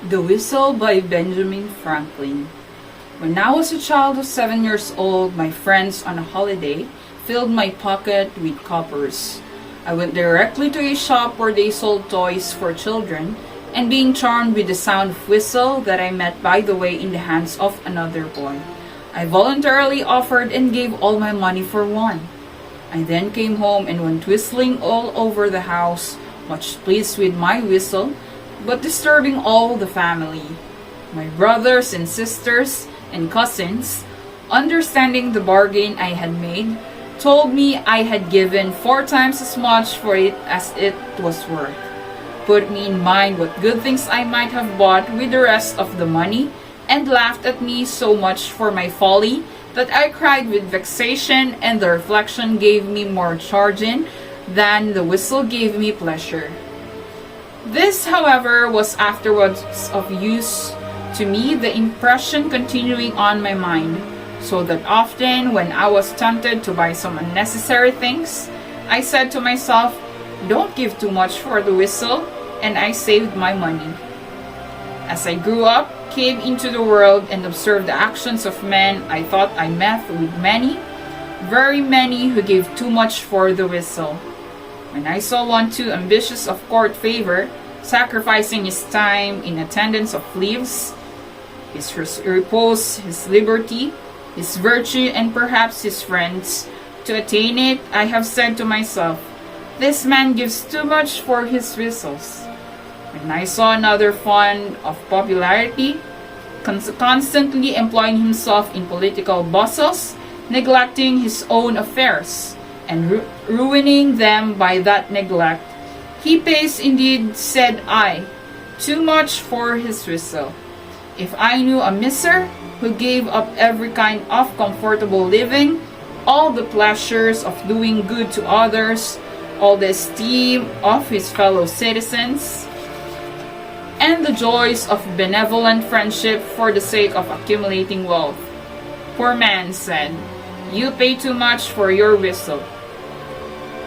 The Whistle by Benjamin Franklin. When I was a child of 7 years old, my friends on a holiday filled my pocket with coppers. I went directly to a shop where they sold toys for children, and being charmed with the sound of whistle that I met by the way in the hands of another boy, I voluntarily offered and gave all my money for one. I then came home and went whistling all over the house, much pleased with my whistle, but disturbing all the family. My brothers and sisters and cousins, understanding the bargain I had made, told me I had given 4 times as much for it as it was worth. Put me in mind what good things I might have bought with the rest of the money, and laughed at me so much for my folly that I cried with vexation, and the reflection gave me more chagrin than the whistle gave me pleasure. This, however, was afterwards of use to me, the impression continuing on my mind, so that often when I was tempted to buy some unnecessary things, I said to myself, "Don't give too much for the whistle," and I saved my money. As I grew up, came into the world, and observed the actions of men, I thought I met with many, very many, who gave too much for the whistle. When I saw one too ambitious of court favor, sacrificing his time in attendance of leaves, his repose, his liberty, his virtue, and perhaps his friends, to attain it, I have said to myself, "This man gives too much for his whistles." When I saw another fond of popularity, constantly employing himself in political bustles, neglecting his own affairs, and ruining them by that neglect, "He pays indeed," said I, "too much for his whistle." If I knew a miser who gave up every kind of comfortable living, all the pleasures of doing good to others, all the esteem of his fellow citizens, and the joys of benevolent friendship for the sake of accumulating wealth, poor man said, "You pay too much for your whistle."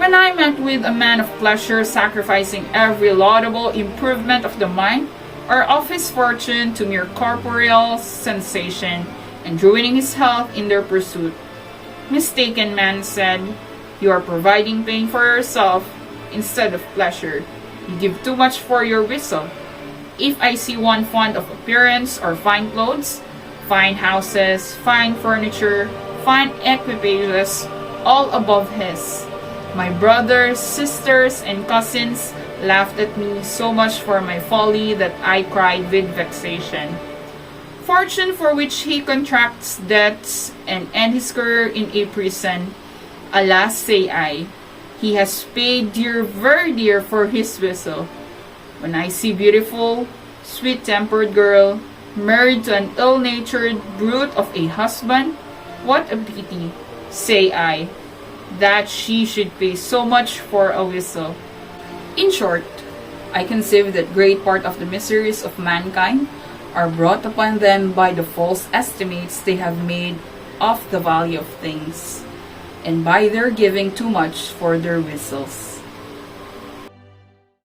When I met with a man of pleasure sacrificing every laudable improvement of the mind or of his fortune to mere corporeal sensation, and ruining his health in their pursuit, "Mistaken man," said, "You are providing pain for yourself instead of pleasure. You give too much for your whistle." If I see one fond of appearance or fine clothes, fine houses, fine furniture, fine equipages, all above his, my brothers, sisters, and cousins laughed at me so much for my folly that I cried with vexation. Fortune, for which he contracts debts and end his career in a prison, alas, say I, he has paid dear, very dear for his whistle. When I see beautiful, sweet-tempered girl married to an ill-natured brute of a husband, what a pity, say I, that she should pay so much for a whistle. In short, I conceive that great part of the miseries of mankind are brought upon them by the false estimates they have made of the value of things, and by their giving too much for their whistles.